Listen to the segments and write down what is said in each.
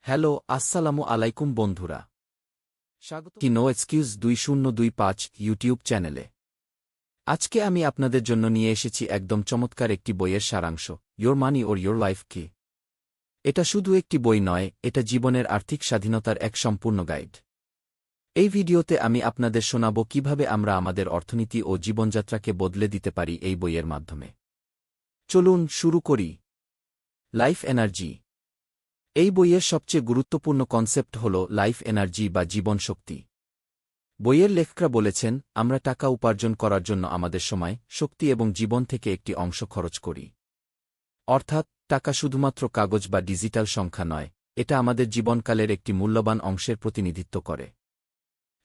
Hello, আসসালামু আলাইকুম বন্ধুরা। স্বাগত কি নো এক্সকিউজ 2025 ইউটিউব চ্যানেলে। আজকে আমি আপনাদের জন্য নিয়ে এসেছি একদম চমৎকার একটি বইয়ের সারাংশ, your money or your life কি। এটা শুধু একটি বই নয়, এটা জীবনের আর্থিক স্বাধীনতার এক সম্পূর্ণ গাইড। এই ভিডিওতে আমি আপনাদের শোনাব কিভাবে আমরা আমাদের অর্থনীতি ও জীবনযাত্রাকে বদলে দিতে পারি এই বইয়ের মাধ্যমে। চলুন শুরু করি। Life energy. এই বইয়ের সবচেয়ে গুরুত্বপূর্ণ কনসেপ্ট হল লাইফ এনার্জি বা জীবন শক্তি। বইয়ের লেখকরা বলেছেন, আমরা টাকা উপার্জন করার জন্য আমাদের সময়, শক্তি এবং জীবন থেকে একটি অংশ খরচ করি। অর্থাৎ, টাকা শুধুমাত্র কাগজ বা ডিজিটাল সংখ্যা নয়, এটা আমাদের জীবনকালের একটি মূল্যবান অংশের প্রতিনিধিত্ব করে।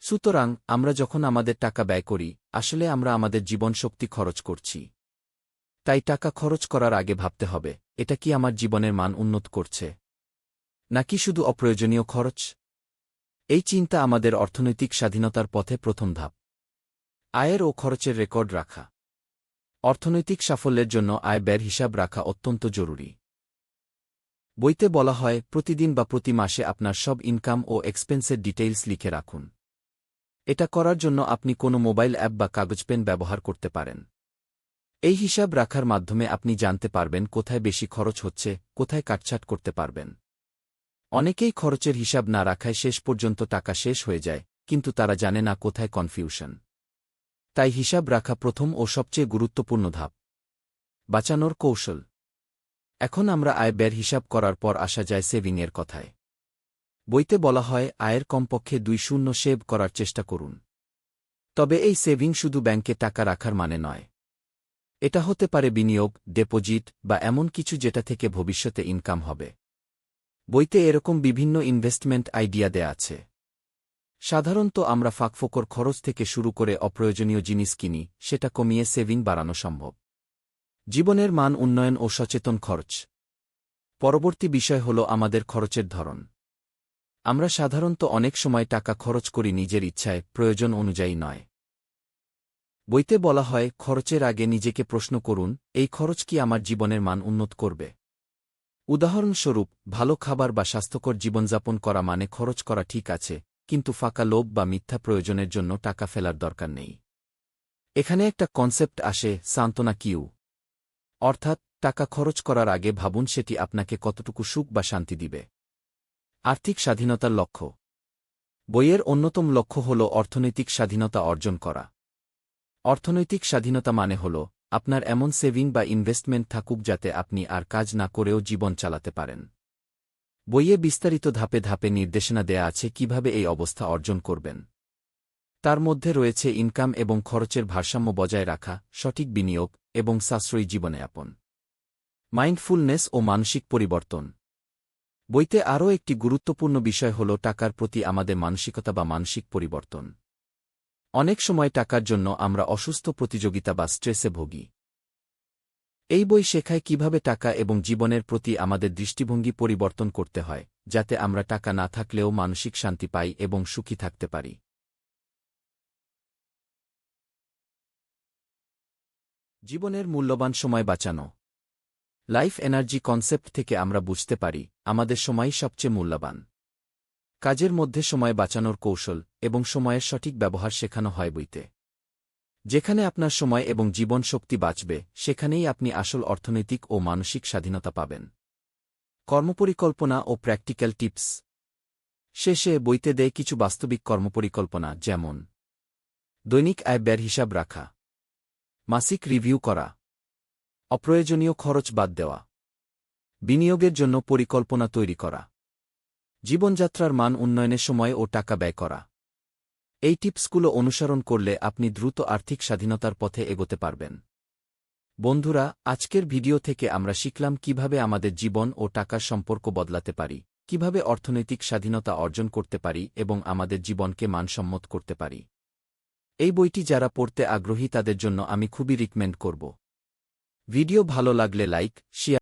সুতরাং, আমরা যখন আমাদের টাকা ব্যয় করি, আসলে আমরা আমাদের জীবন শক্তি খরচ করছি। তাই টাকা খরচ করার আগে ভাবতে হবে, এটা কি আমার জীবনের মান উন্নত করছে, নাকি শুধু অপ্রয়োজনীয় খরচ? এই চিন্তা আমাদের অর্থনৈতিক স্বাধীনতার পথে প্রথম ধাপ। আয়ের ও খরচের রেকর্ড রাখা। অর্থনৈতিক সাফল্যের জন্য আয় ব্যয়ের হিসাব রাখা অত্যন্ত জরুরি। বইতে বলা হয়, প্রতিদিন বা প্রতি মাসে আপনার সব ইনকাম ও এক্সপেন্সের ডিটেইলস লিখে রাখুন। এটা করার জন্য আপনি কোনো মোবাইল অ্যাপ বা কাগজ পেন ব্যবহার করতে পারেন। এই হিসাব রাখার মাধ্যমে আপনি জানতে পারবেন কোথায় বেশি খরচ হচ্ছে, কোথায় কাটছাট করতে পারবেন। অনেকেই খরচের হিসাব না রাখায় শেষ পর্যন্ত টাকা শেষ হয়ে যায়, কিন্তু তারা জানে না কোথায় কনফিউশন। তাই হিসাব রাখা প্রথম ও সবচেয়ে গুরুত্বপূর্ণ ধাপ। বাঁচানোর কৌশল। এখন আমরা আয় ব্যয়ের হিসাব করার পর আসা যায় সেভিংয়ের কথায়। বইতে বলা হয়, আয়ের কমপক্ষে 2 সেভ করার চেষ্টা করুন। তবে এই সেভিং শুধু ব্যাংকে টাকা রাখার মানে নয়। এটা হতে পারে বিনিয়োগ, ডিপোজিট বা এমন কিছু যেটা থেকে ভবিষ্যতে ইনকাম হবে। বইতে এরকম বিভিন্ন ইনভেস্টমেন্ট আইডিয়া দেয়া আছে। সাধারণত আমরা ফাঁকফোকর খরচ থেকে শুরু করে অপ্রয়োজনীয় জিনিস কিনি, সেটা কমিয়ে সেভিং বাড়ানো সম্ভব। জীবনের মান উন্নয়ন ও সচেতন খরচ। পরবর্তী বিষয় হল আমাদের খরচের ধরন। আমরা সাধারণত অনেক সময় টাকা খরচ করি নিজের ইচ্ছায়, প্রয়োজন অনুযায়ী নয়। বইতে বলা হয়, খরচের আগে নিজেকে প্রশ্ন করুন, এই খরচ কি আমার জীবনের মান উন্নত করবে? উদাহরণস্বরূপ, ভালো খাবার বা স্বাস্থ্যকর জীবনযাপন করা মানে খরচ করা ঠিক আছে, কিন্তু ফাঁকা লোভ বা মিথ্যা প্রয়োজনের জন্য টাকা ফেলার দরকার নেই। এখানে একটা কনসেপ্ট আসে, সান্ত্বনা কিউ। অর্থাৎ, টাকা খরচ করার আগে ভাবুন সেটি আপনাকে কতটুকু সুখ বা শান্তি দিবে। আর্থিক স্বাধীনতার লক্ষ্য। বইয়ের অন্যতম লক্ষ্য হল অর্থনৈতিক স্বাধীনতা অর্জন করা। অর্থনৈতিক স্বাধীনতা মানে হল, আপনার এমন সেভিং বা ইনভেস্টমেন্ট থাকুক যাতে আপনি আর কাজ না করেও জীবন চালাতে পারেন। বইয়ে বিস্তারিত ধাপে ধাপে নির্দেশনা দেয়া আছে কিভাবে এই অবস্থা অর্জন করবেন। তার মধ্যে রয়েছে ইনকাম এবং খরচের ভারসাম্য বজায় রাখা, সঠিক বিনিয়োগ এবং সাশ্রয়ী জীবনযাপন। মাইন্ডফুলনেস ও মানসিক পরিবর্তন। বইতে আরও একটি গুরুত্বপূর্ণ বিষয় হল টাকার প্রতি আমাদের মানসিকতা বা মানসিক পরিবর্তন। অনেক সময় টাকার জন্য আমরা অসুস্থ প্রতিযোগিতা বা স্ট্রেসে ভোগী। এই বই শেখায় কিভাবে টাকা এবং জীবনের প্রতি আমাদের দৃষ্টিভঙ্গি পরিবর্তন করতে হয়, যাতে আমরা টাকা না থাকলেও মানসিক শান্তি পাই এবং সুখী থাকতে পারি। জীবনের মূল্যবান সময় বাঁচানো। লাইফ এনার্জি কনসেপ্ট থেকে আমরা বুঝতে পারি, আমাদের সময়ই সবচেয়ে মূল্যবান। কাজের মধ্যে সময় বাঁচানোর কৌশল এবং সময়ের সঠিক ব্যবহার শেখানো হয় বইতে। যেখানে আপনার সময় এবং জীবন শক্তি বাঁচবে, সেখানেই আপনি আসল অর্থনৈতিক ও মানসিক স্বাধীনতা পাবেন। কর্মপরিকল্পনা ও প্র্যাকটিক্যাল টিপস। শেষে বইতে দেয় কিছু বাস্তবিক কর্মপরিকল্পনা, যেমন দৈনিক আয় ব্যয়ের হিসাব রাখা, মাসিক রিভিউ করা, অপ্রয়োজনীয় খরচ বাদ দেওয়া, বিনিয়োগের জন্য পরিকল্পনা তৈরি করা, জীবনযাত্রার মান উন্নয়নের সময় ও টাকা ব্যয় করা। এই টিপসগুলো অনুসরণ করলে আপনি দ্রুত আর্থিক স্বাধীনতার পথে এগোতে পারবেন। বন্ধুরা, আজকের ভিডিও থেকে আমরা শিখলাম কিভাবে আমাদের জীবন ও টাকার সম্পর্ক বদলাতে পারি, কিভাবে অর্থনৈতিক স্বাধীনতা অর্জন করতে পারি এবং আমাদের জীবনকে মানসম্মত করতে পারি। এই বইটি যারা পড়তে আগ্রহী তাদের জন্য আমি খুবই রিকমেন্ড করব। ভিডিও ভালো লাগলে লাইক, শেয়ার